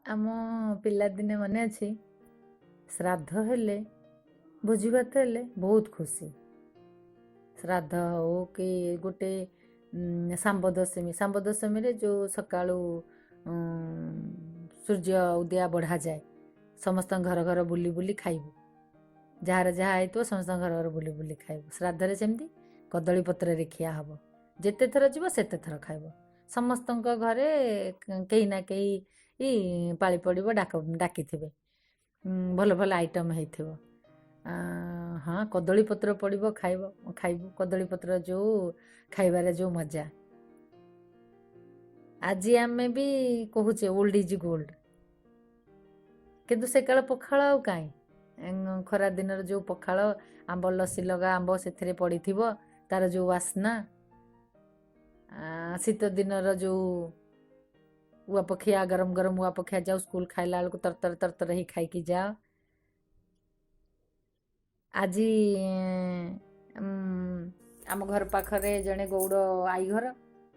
ଆମ ପିଲାଦିନେ ମନେ ଅଛି, ଶ୍ରାଦ୍ଧ ହେଲେ ଭୋଜିଭାତ ହେଲେ ବହୁତ ଖୁସି। ଶ୍ରାଦ୍ଧ ହଉ କି ଗୋଟେ ଶାମ୍ବ ଦଶମୀରେ ଯେଉଁ ସକାଳୁ ସୂର୍ଯ୍ୟ ଉଦୟ ବଢ଼ାଯାଏ, ସମସ୍ତଙ୍କ ଘର ଘର ବୁଲି ବୁଲି ଖାଇବୁ। ଯାହାର ଯାହା ହେଇଥିବ ସମସ୍ତଙ୍କ ଘର ଘର ବୁଲି ବୁଲି ଖାଇବୁ। ଶ୍ରାଦ୍ଧରେ ସେମିତି କଦଳୀ ପତ୍ରରେ ଖିଆ ହେବ। ଯେତେ ଥର ଯିବ ସେତେ ଥର ଖାଇବ। ସମସ୍ତଙ୍କ ଘରେ କେହି ନା କେହି ପାଳି ପଡ଼ିବ, ଡାକିଥିବେ। ଭଲ ଭଲ ଆଇଟମ୍ ହେଇଥିବ। ହଁ, କଦଳୀ ପତ୍ର ପଡ଼ିବ, ଖାଇବୁ। କଦଳୀ ପତ୍ର ଯେଉଁ ଖାଇବାରେ ଯେଉଁ ମଜା। ଆଜି ଆମେ ବି କହୁଛେ ଓଲ୍ଡ ଇଜ୍ ଗୋଲ୍ଡ, କିନ୍ତୁ ସେ କାଳ ପଖାଳ ଆଉ କାହିଁ। ଖରା ଦିନର ଯେଉଁ ପଖାଳ, ଆମ୍ବ ଲସି ଲଗା ଆମ୍ବ ସେଥିରେ ପଡ଼ିଥିବ, ତାର ଯେଉଁ ବାସ୍ନା। ଶୀତ ଦିନର ଯେଉଁ ଉଆପଖିଆ, ଗରମ ଗରମ ଉଆପଖିଆ ଯାଉ ସ୍କୁଲ ଖାଇଲା ବେଳକୁ ତରତର ହେଇ ଖାଇକି ଯାଅ। ଆଜି ଆମ ଘର ପାଖରେ ଜଣେ ଗୌଡ଼ ଆଈ ଘର,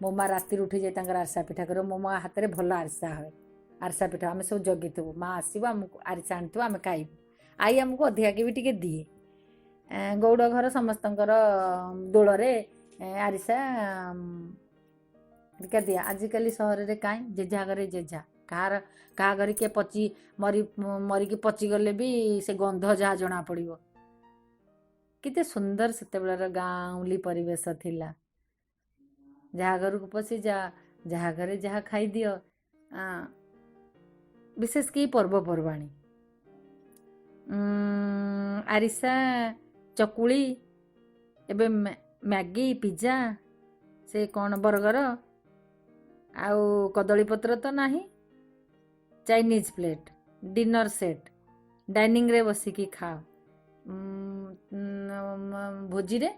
ମୋ ମା ରାତିରୁ ଉଠିଯାଏ ତାଙ୍କର ଆରିସା ପିଠା କରିବ। ମୋ ମା ହାତରେ ଭଲ ଆରିସା ହୁଏ। ଆରିସା ପିଠା ଆମେ ସବୁ ଜଗିଥିବୁ, ମା ଆସିବ ଆମକୁ ଆରିସା ଆଣିଥିବ, ଆମେ ଖାଇବୁ। ଆଈ ଆମକୁ ଅଧିକାକି ବି ଟିକେ ଦିଏ। ଗୌଡ଼ ଘର ସମସ୍ତଙ୍କର ଦୋଳରେ ଆରିସା ଟିକେ ଦିଏ। ଆଜିକାଲି ସହରରେ କାହିଁ, ଯେଝା ଘରେ ଯେଝା। କାହା ଘରେ କିଏ ମରିକି ପଚିଗଲେ ବି ସେ ଗନ୍ଧ ଯାହା ଜଣା ପଡ଼ିବ। କେତେ ସୁନ୍ଦର ସେତେବେଳର ଗାଉଁଲି ପରିବେଶ ଥିଲା। ଯାହା ଘରକୁ ପଶିଯା, ଯାହା ଘରେ ଯାହା ଖାଇଦିଅ। ବିଶେଷ କି ପର୍ବପର୍ବାଣୀ, ଆରିସା, ଚକୁଳି, ଏବେ ମ୍ୟାଗି, ପିଜା, ସେ କ'ଣ ବର୍ଗର, ଆଉ କଦଳୀପତ୍ର ତ ନାହିଁ। ଚାଇନିଜ୍ ପ୍ଲେଟ୍, ଡିନର ସେଟ୍, ଡାଇନିଂରେ ବସିକି ଖାଅ। ଭୋଜିରେ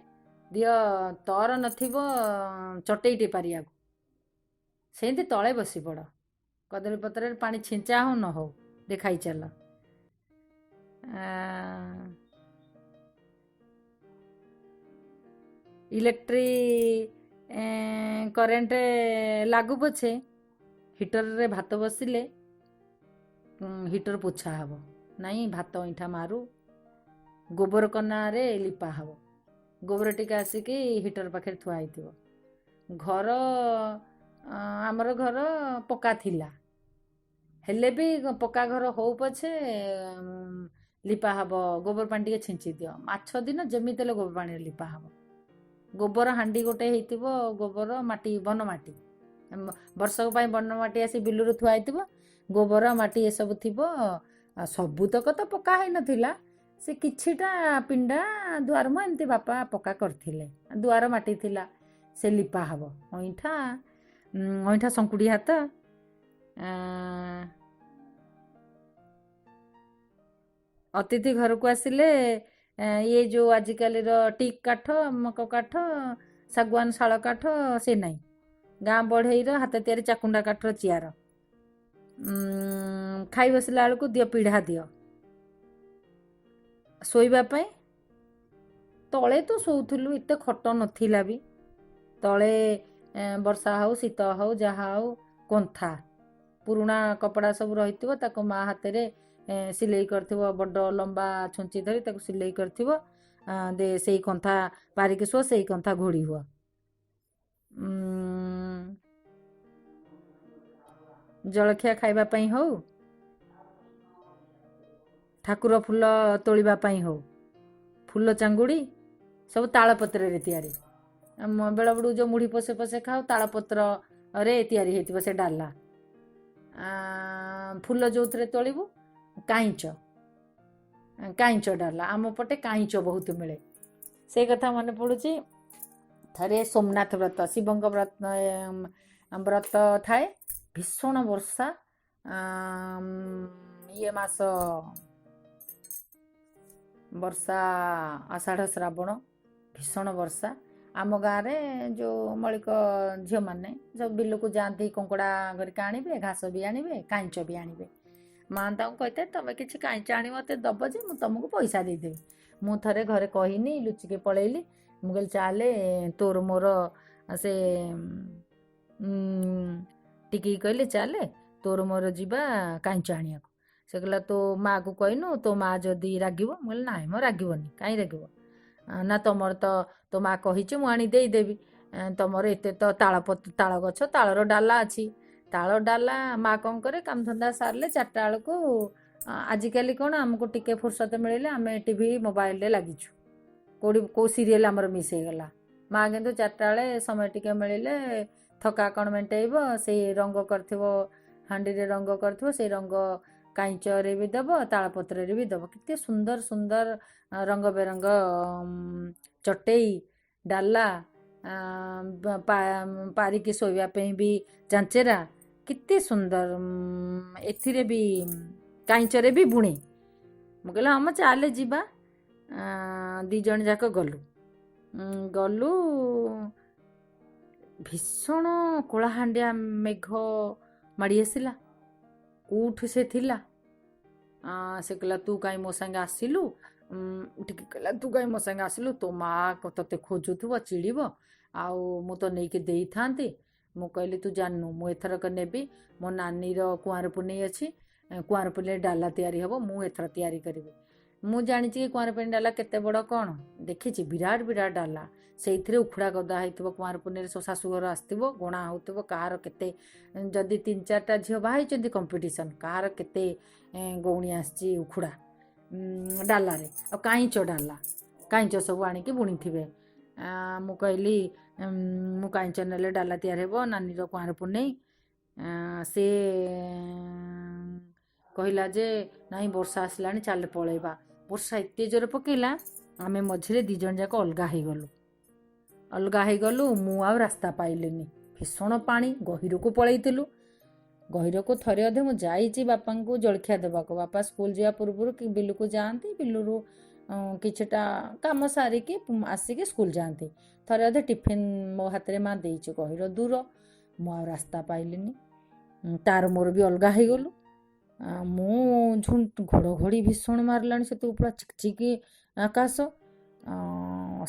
ଦିଅ ତର ନଥିବ ଚଟେଇଟେ ପାରିବାକୁ, ସେମିତି ତଳେ ବସି ପଡ଼। କଦଳୀପତ୍ରରେ ପାଣି ଛିଞ୍ଚା ହଉ ନ ହଉ, ଦେଖାଇ ଚାଲ। ଇଲେକ୍ଟ୍ରି କରେଣ୍ଟ ଲାଗୁ ପଛେ, ହିଟରରେ ଭାତ ବସିଲେ ହିଟର ପୋଛା ହେବ ନାଇଁ, ଭାତ ଅଇଁଠା ମାରୁ। ଗୋବର କନାରେ ଲିପା ହେବ। ଗୋବର ଟିକେ ଆସିକି ହିଟର ପାଖରେ ଥୁଆ ହେଇଥିବ। ଆମର ଘର ପକ୍କା ଥିଲା, ହେଲେ ବି ପକ୍କା ଘର ହଉ ପଛେ ଲିପା ହେବ। ଗୋବର ପାଣି ଟିକେ ଛିଞ୍ଚି ଦିଅ। ମାଛ ଦିନ ଯେମିତି ହେଲେ ଗୋବର ପାଣିରେ ଲିପା ହେବ। ଗୋବର ହାଣ୍ଡି ଗୋଟେ ହେଇଥିବ, ଗୋବର ମାଟି, ବନ ମାଟି। ବର୍ଷକ ପାଇଁ ବନ ମାଟି ଆସି ବିଲରୁ ଥୁଆ ହେଇଥିବ, ଗୋବର ମାଟି ଏସବୁ ଥିବ। ସବୁତକ ତ ପକ୍କା ହେଇନଥିଲା, ସେ କିଛିଟା ପିଣ୍ଡା, ଦୁଆରମ ଏମିତି ବାପା ପକ୍କା କରିଥିଲେ। ଦୁଆର ମାଟି ଥିଲା, ସେ ଲିପା ହେବ। ଅଇଁଠା ସଙ୍କୁଡ଼ି ହାତ। ଅତିଥି ଘରକୁ ଆସିଲେ ଇଏ ଯେଉଁ ଆଜିକାଲିର ଟିକ୍ କାଠ, ମକ କାଠ, ଶାଗୁଆନ ଶାଳ କାଠ ସେ ନାହିଁ। ଗାଁ ବଢ଼େଇର ହାତ ତିଆରି ଚାକୁଣ୍ଡା କାଠର ଚିଆର। ଖାଇ ବସିଲା ବେଳକୁ ଦିଅ ପିଢ଼ା ଦିଅ। ଶୋଇବା ପାଇଁ ତଳେ ତ ଶୋଉଥିଲୁ, ଏତେ ଖଟ ନଥିଲା ବି। ତଳେ ବର୍ଷା ହଉ ଶୀତ ହଉ ଯାହା ହଉ, କନ୍ଥା, ପୁରୁଣା କପଡ଼ା ସବୁ ରହିଥିବ, ତାକୁ ମା ହାତରେ ସିଲେଇ କରିଥିବ। ବଡ଼ ଲମ୍ବା ଛୁଞ୍ଚି ଧରି ତାକୁ ସିଲେଇ କରିଥିବ। ସେଇ କନ୍ଥା ପାରିକି ଶୁଅ, ସେଇ କନ୍ଥା ଘୋଡ଼ି ହୁଅ। ଜଳଖିଆ ଖାଇବା ପାଇଁ ହଉ, ଠାକୁର ଫୁଲ ତୋଳିବା ପାଇଁ ହଉ, ଫୁଲ ଚାଙ୍ଗୁଡ଼ି ସବୁ ତାଳପତ୍ରରେ ତିଆରି। ବେଳବୁଡ଼ୁ ଯେଉଁ ମୁଢ଼ି ପଶେ ଖାଉ, ତାଳପତ୍ରରେ ତିଆରି ହେଇଥିବ ସେ ଡାଲା। ଫୁଲ ଯେଉଁଥିରେ ତୋଳିବୁ, କାଇଁଚ ଡାଲା। ଆମ ପଟେ କାଇଁଚ ବହୁତ ମିଳେ। ସେଇ କଥା ମନେ ପଡ଼ୁଛି। ଥରେ ସୋମନାଥ ବ୍ରତ, ଶିବଙ୍କ ବ୍ରତ ଥାଏ। ଭୀଷଣ ବର୍ଷା, ମାସ ବର୍ଷା, ଆଷାଢ଼ ଶ୍ରାବଣ, ଭୀଷଣ ବର୍ଷା। ଆମ ଗାଁରେ ଯେଉଁ ମଳିକ ଝିଅମାନେ ସବୁ ବିଲକୁ ଯାଆନ୍ତି, କଙ୍କଡ଼ା କରିକି ଆଣିବେ, ଘାସ ବି ଆଣିବେ, କାଇଁଚ ବି ଆଣିବେ। ମା ତାଙ୍କୁ କହିଥାଏ, ତମେ କିଛି କାଇଁଚ ଆଣି ମୋତେ ଦେବ ଯେ ମୁଁ ତମକୁ ପଇସା ଦେଇଦେବି। ମୁଁ ଥରେ ଘରେ କହିନି, ଲୁଚିକି ପଳେଇଲି। ମୁଁ କହିଲି, ଚାଲେ ତୋର ମୋର, ସେ ଟିକି କହିଲେ, ଚାଲେ ତୋର ମୋର ଯିବା କାଇଁଚ ଆଣିବାକୁ। ସେ କହିଲା ତୋ ମାଆକୁ କହିନୁ, ତୋ ମାଆ ଯଦି ରାଗିବ। ମୁଁ କହିଲି ନାଇଁ ମ ରାଗିବନି, କାହିଁ ରାଗିବ। ନା ତମର ତ ତୋ ମାଆ କହିଛି ମୁଁ ଆଣି ଦେଇଦେବି। ତମର ଏତେ ତ ତାଳ ଗଛ, ତାଳର ଡାଲା ଅଛି। ତାଳ ଡାଲା ମାଆ କ'ଣ କରେ, କାମଧନ୍ଦା ସାରିଲେ 4ଟା ବେଳକୁ ଆଜିକାଲି କ'ଣ ଆମକୁ ଟିକେ ଫୁର୍ସତ ମିଳିଲେ ଆମେ ଟିଭି ମୋବାଇଲରେ ଲାଗିଛୁ। କେଉଁ ସିରିଏଲ୍ ଆମର ମିସ୍ ହେଇଗଲା। ମାଆ କିନ୍ତୁ 4ଟା ବେଳେ ସମୟ ଟିକେ ମିଳିଲେ ଥକା କ'ଣ ମେଣ୍ଟେଇବ, ସେଇ ରଙ୍ଗ କରିଥିବ, ହାଣ୍ଡିରେ ରଙ୍ଗ କରିଥିବ, ସେଇ ରଙ୍ଗ କାଇଁଚରେ ବି ଦେବ, ତାଳପତ୍ରରେ ବି ଦେବ। କେତେ ସୁନ୍ଦର ସୁନ୍ଦର ରଙ୍ଗ ବେରଙ୍ଗ ଚଟେଇ, ଡାଲା, ପାରିକି ଶୋଇବା ପାଇଁ ବି ଚାଞ୍ଚେରା, କେତେ ସୁନ୍ଦର। ଏଥିରେ ବି କାଇଁଚରେ ବି ବୁଣେ। ମୁଁ କହିଲି ହଁ ମ ଚାଲେ ଯିବା। 2 ଜଣ ଯାକ ଗଲୁ। ଗଲୁ, ଭୀଷଣ କଳାହାଣ୍ଡିଆ ମେଘ ମାଡ଼ି ଆସିଲା। କେଉଁଠି ସେ ଥିଲା। ସେ କହିଲା ତୁ କାହିଁ ମୋ ସାଙ୍ଗେ ଆସିଲୁ। ଟିକେ କହିଲା ତୁ କାହିଁ ମୋ ସାଙ୍ଗେ ଆସିଲୁ, ତୋ ମାଆ ତୋତେ ଖୋଜୁଥିବ, ଚିଡ଼ିବ, ଆଉ ମୁଁ ତ ନେଇକି ଦେଇଥାନ୍ତି। ମୁଁ କହିଲି ତୁ ଜାଣିନୁ, ମୁଁ ଏଥରକ ନେବି। ମୋ ନାନୀର କୁଆଁର ପୁନେଇ ଅଛି, କୁଆଁର ପୁନେଇ ଡାଲା ତିଆରି ହେବ, ମୁଁ ଏଥର ତିଆରି କରିବି। ମୁଁ ଜାଣିଛି କି କୁଆଁର ପୁନେଇ ଡାଲା କେତେ ବଡ଼ କ'ଣ, ଦେଖିଛି ବିରାଟ ବିରାଟ ଡାଲା। ସେଇଥିରେ ଉଖୁଡ଼ା ଗଦା ହେଇଥିବ। କୁଆଁର ପୁନେଇରେ ସବୁ ଶାଶୁଘର ଆସିଥିବ, ଗଣା ହେଉଥିବ କାହାର କେତେ। ଯଦି 3-4ଟା ଝିଅ ବାହା ହେଇଛନ୍ତି କମ୍ପିଟିସନ୍, କାହାର କେତେ ଗଉଣି ଆସିଛି ଉଖୁଡ଼ା ଡାଲାରେ। ଆଉ କାଇଁଚ ଡାଲା, କାଇଁଚ ସବୁ ଆଣିକି ବୁଣିଥିବେ। ମୁଁ କହିଲି ମୁଁ କାଇଁଚ ନେଲେ ଡାଲା ତିଆରି ହେବ, ନାନୀର କୁଆଁର ପୁନେଇ। ସେ କହିଲା ଯେ ନାଇଁ ବର୍ଷା ଆସିଲାଣି, ଚାଲ ପଳେଇବା। ବର୍ଷା ଏତେ ଜୋରେ ପକେଇଲା, ଆମେ ମଝିରେ 2 ଜଣ ଯାକ ଅଲଗା ହେଇଗଲୁ। ମୁଁ ଆଉ ରାସ୍ତା ପାଇଲିନି। ଭୀଷଣ ପାଣି, ଗହିରକୁ ପଳେଇଥିଲୁ। ଗହିରକୁ ଥରେ ଅଧେ ମୁଁ ଯାଇଛି ବାପାଙ୍କୁ ଜଳଖିଆ ଦେବାକୁ। ବାପା ସ୍କୁଲ ଯିବା ପୂର୍ବରୁ କି ବିଲକୁ ଯାଆନ୍ତି, ବିଲରୁ କିଛିଟା କାମ ସାରିକି ଆସିକି ସ୍କୁଲ ଯାଆନ୍ତି। ଥରେ ଅଧେ ଟିଫିନ୍ ମୋ ହାତରେ ମା ଦେଇଛି। ଗହିର ଦୂର, ମୁଁ ଆଉ ରାସ୍ତା ପାଇଲିନି। ତାର ମୋର ବି ଅଲଗା ହେଇଗଲୁ। ମୁଁ ଘଡ଼ଘଡ଼ି ଭୀଷଣ ମାରିଲାଣି, ସେତକୁ ପୁରା ଚିକଚିକି ଆକାଶ।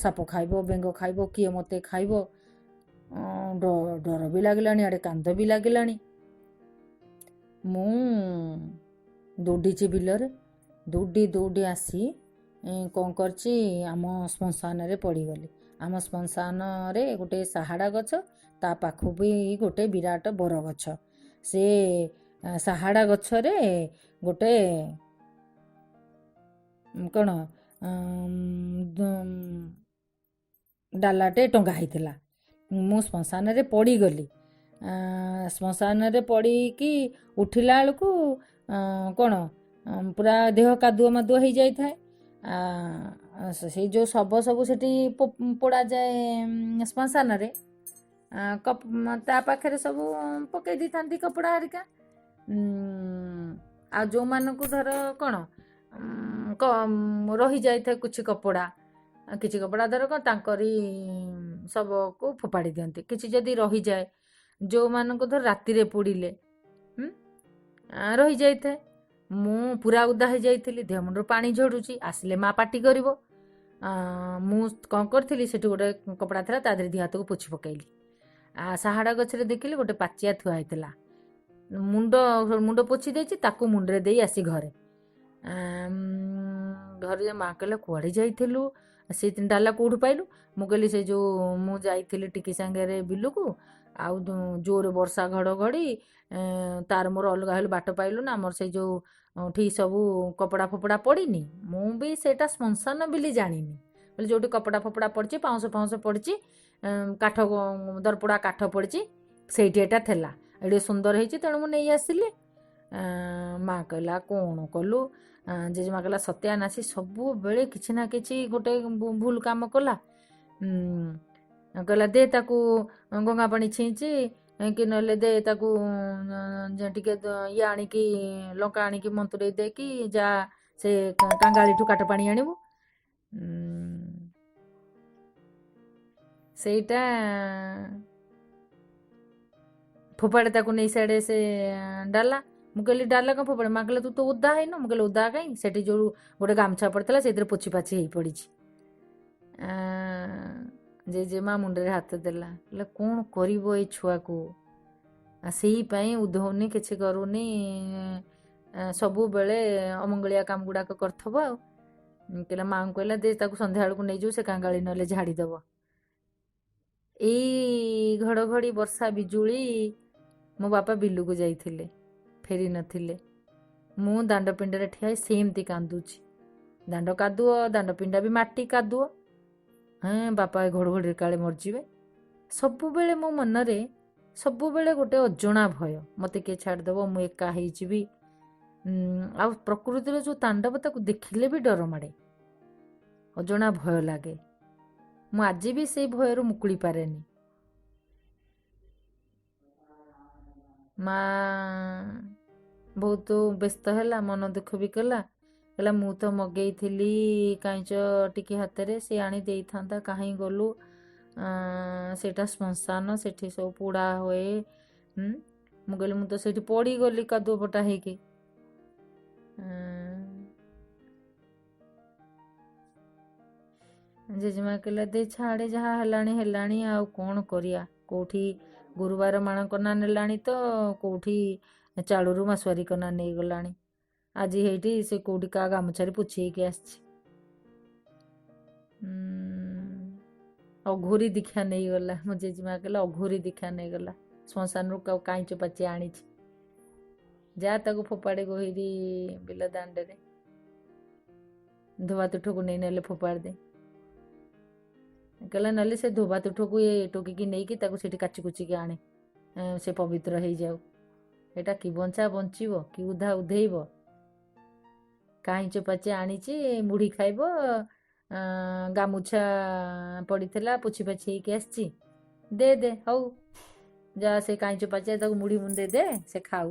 ସାପ ଖାଇବ, ବେଙ୍ଗ ଖାଇବ, କିଏ ମୋତେ ଖାଇବ, ଡର ବି ଲାଗିଲାଣି, ଆଡ଼େ କାନ୍ଦ ବି ଲାଗିଲାଣି। ମୁଁ ଦୌଡ଼ିଛି ବିଲରେ, ଦୌଡ଼ି ଆସି କ'ଣ କରିଛି, ଆମ ଶ୍ମଶାନରେ ପଡ଼ିଗଲି। ଆମ ଶ୍ମଶାନରେ ଗୋଟେ ସାହାଡ଼ା ଗଛ, ତା ପାଖକୁ ବି ଗୋଟେ ବିରାଟ ବରଗଛ। ସେ ସାହାଡ଼ା ଗଛରେ ଗୋଟେ କ'ଣ ଡାଲାଟେ ଟଙ୍ଗା ହେଇଥିଲା। ମୁଁ ଶ୍ମଶାନରେ ପଡ଼ିଗଲି। ଶ୍ମଶାନରେ ପଡ଼ିକି ଉଠିଲା ବେଳକୁ କ'ଣ ପୁରା ଦେହ କାଦୁଅ ମାଦୁଅ ହେଇଯାଇଥାଏ। ସେଇ ଯେଉଁ ଶବ ସବୁ ସେଠି ପୋଡ଼ାଯାଏ ଶ୍ମଶାନରେ, ତା ପାଖରେ ସବୁ ପକେଇ ଦେଇଥାନ୍ତି କପଡ଼ା ହେରିକା। ଆଉ ଯେଉଁମାନଙ୍କୁ ଧର କ'ଣ ରହିଯାଇଥାଏ କିଛି କପଡ଼ା ଧର କ'ଣ ତାଙ୍କରି ଶବକୁ ଫୋପାଡ଼ି ଦିଅନ୍ତି। କିଛି ଯଦି ରହିଯାଏ, ଯେଉଁମାନଙ୍କୁ ଧର ରାତିରେ ପୋଡ଼ିଲେ ରହିଯାଇଥାଏ। ମୁଁ ପୁରା ଓଦା ହେଇଯାଇଥିଲି, ଦେହ ମୁଣ୍ଡରୁ ପାଣି ଝଡ଼ୁଛି। ଆସିଲେ ମା ପାଟି କରିବ। ମୁଁ କ'ଣ କରିଥିଲି, ସେଠି ଗୋଟେ କପଡ଼ା ଥିଲା, ତା ଦେହରେ 2 ହାତକୁ ପୋଛି ପକେଇଲି। ସାହାଡ଼ା ଗଛରେ ଦେଖିଲି ଗୋଟେ ପାଚିଆ ଥୁଆ ହେଇଥିଲା। ମୁଣ୍ଡ ପୋଛି ଦେଇଛି, ତାକୁ ମୁଣ୍ଡରେ ଦେଇ ଆସି ଘରେ ମା କହିଲା କୁଆଡ଼େ ଯାଇଥିଲୁ, ସେ ଡାଲା କେଉଁଠୁ ପାଇଲୁ। ମୁଁ କହିଲି ସେ ଯେଉଁ ମୁଁ ଯାଇଥିଲି ଟିକି ସାଙ୍ଗରେ ବିଲକୁ, ଆଉ ଜୋରେ ବର୍ଷା ଘଡ଼ଘଡ଼ି, ତାର ମୋର ଅଲଗା ହେଲୁ, ବାଟ ପାଇଲୁ ନା। ଆମର ସେଇ ଯେଉଁ ଠିକ୍ ସବୁ କପଡ଼ା ଫପଡ଼ା ପଡ଼ିନି। ମୁଁ ବି ସେଇଟା ଶ୍ମଶାନ ବୋଲି ଜାଣିନି। ବୋଲି ଯେଉଁଠି କପଡ଼ା ଫପଡ଼ା ପଡ଼ିଛି, ପାଉଁଶ ଫାଉଁଶ ପଡ଼ିଛି, କାଠ ଦରପୋଡ଼ା କାଠ ପଡ଼ିଛି, ସେଇଠି ଏଇଟା ଥିଲା। ଏଠି ସୁନ୍ଦର ହେଇଛି, ତେଣୁ ମୁଁ ନେଇ ଆସିଲି। ମା କହିଲା କ'ଣ କଲୁ। ଜେଜେମା କହିଲା ସତ୍ୟାନାଶୀ ସବୁବେଳେ କିଛି ନା କିଛି ଗୋଟେ ଭୁଲ କାମ କଲା। କହିଲା ଦେ ତାକୁ ଗଙ୍ଗା ପାଣି ଛିଞ୍ଚି, କି ନହେଲେ ଦେ ତାକୁ ଟିକେ ଇଏ ଆଣିକି ଲଙ୍କା ଆଣିକି ମନ୍ତୁରେଇ ଦେଇକି ଯା ସେ କାଙ୍ଗାଳିଠୁ କାଠ ପାଣି ଆଣିବୁ। ସେଇଟା ଫୋପାଡ଼େ ତାକୁ ନେଇ ସାଡ଼େ ସେ ଡାଲା। ମୁଁ କହିଲି ଡାଲା କ'ଣ ଫୋପାଡ଼େ। ମା କହିଲା ତୁ ତ ଓଦା ହେଇନୁ। ମୁଁ କହିଲି ଓଦା କାହିଁ, ସେଠି ଯେଉଁ ଗୋଟେ ଗାମୁଛା ପଡ଼ିଥିଲା ସେଇଥିରେ ପୋଛି ପାଛି ହେଇ ପଡ଼ିଛି। ଜେଜେମା ମୁଣ୍ଡରେ ହାତ ଦେଲା, କହିଲା କ'ଣ କରିବ ଏଇ ଛୁଆକୁ। ସେଇପାଇଁ ଉଧଉନି କିଛି କରୁନି, ସବୁବେଳେ ଅମଙ୍ଗଳିଆ କାମ ଗୁଡ଼ାକ କରିଥବ ଆଉ। କହିଲା ମାଆଙ୍କୁ କହିଲା ଦେ ତାକୁ ସନ୍ଧ୍ୟାବେଳକୁ ନେଇଯିବୁ, ସେ କାଙ୍ଗାଳି ନହେଲେ ଝାଡ଼ିଦବ। ଏଇ ଘଡ଼ଘଡ଼ି ବର୍ଷା ବିଜୁଳି, ମୋ ବାପା ବିଲକୁ ଯାଇଥିଲେ, ଫେରି ନଥିଲେ। ମୁଁ ଦାଣ୍ଡ ପିଣ୍ଡରେ ଠିଆ ହେଇ ସେମିତି କାନ୍ଦୁଛି। ଦାଣ୍ଡ କାଦୁଅ, ଦାଣ୍ଡ ପିଣ୍ଡା ବି ମାଟି କାଦୁଅ। ବାପା ଏ ଘଡ଼ଘଡ଼ିରେ କାଳେ ମରିଯିବେ। ସବୁବେଳେ ମୋ ମନରେ ସବୁବେଳେ ଗୋଟେ ଅଜଣା ଭୟ, ମୋତେ କିଏ ଛାଡ଼ିଦେବ, ମୁଁ ଏକା ହେଇଯିବି। ଆଉ ପ୍ରକୃତିର ଯେଉଁ ତାଣ୍ଡବ, ତାକୁ ଦେଖିଲେ ବି ଡର ମାଡ଼େ, ଅଜଣା ଭୟ ଲାଗେ। ମୁଁ ଆଜି ବି ସେଇ ଭୟରୁ ମୁକୁଳି ପାରେନି। ମା ବହୁତ ବ୍ୟସ୍ତ ହେଲା, ମନ ଦୁଃଖ ବି କଲା। କହିଲା ମୁଁ ତ ମଗେଇଥିଲି କାଇଁଚ ଟିକେ ହାତରେ, ସେ ଆଣି ଦେଇଥାନ୍ତା, କାହିଁ ଗଲୁ? ସେଇଟା ଶ୍ମଶାନ, ସେଠି ସବୁ ପୋଡ଼ା ହୁଏ। ମୁଁ କହିଲି ମୁଁ ତ ସେଇଠି ପଡ଼ିଗଲି କାଦୁଅ ପଟା ହେଇକି। ଜେଜେମା କହିଲା ଦେ ଛାଡ଼େ, ଯାହା ହେଲାଣି ହେଲାଣି, ଆଉ କ'ଣ କରିବା। କେଉଁଠି ଗୁରୁବାର ମାଣକନା ନେଲାଣି ତ, କେଉଁଠି ଚାଳୁରୁ ମାସୁଆରୀ କନା ନେଇଗଲାଣି। ଆଜି ହେଇଠି ସେ କେଉଁଠି କାହା ଗାମୁଛାରେ ପୋଛି ହେଇକି ଆସିଛି। ଅଘୋରୀ ଦୀକ୍ଷା ନେଇଗଲା। ମୋ ଜେଜେମା କହିଲା ଅଘୋରୀ ଦୀକ୍ଷା ନେଇଗଲା, ଶ୍ମଶାନରୁ କାଇଁଚ ପାଚି ଆଣିଛି। ଯା ତାକୁ ଫୋପାଡ଼େ ଗୋହିରୀ ବିଲ ଦାଣ୍ଡରେ, ଧୋବା ତୁଠକୁ ନେଇ ନେଲେ ଫୋପାଡ଼ି ଦେ। କହିଲା ନହେଲେ ସେ ଧୋବା ତୁଠକୁ ଏ ଟୋକିକି ନେଇକି ତାକୁ ସେଠି କାଚି କୁଚିକି ଆଣେ, ସେ ପବିତ୍ର ହେଇଯାଉ। ଏଟା କି ବଞ୍ଚା ବଞ୍ଚିବ, କି ଉଧା ଉଧେଇବ? କାଇଁଚ ପାଚି ଆଣିଛି, ମୁଢ଼ି ଖାଇବ, ଗାମୁଛା ପଡ଼ିଥିଲା ପୋଛି ପାଛି ହେଇକି ଆସିଛି। ଦେ ହଉ, ଯା ସେ କାଇଁଚ ପାଚିଆ, ତାକୁ ମୁଢ଼ି ମୁଣ୍ଡେ ଦେ, ସେ ଖାଉ।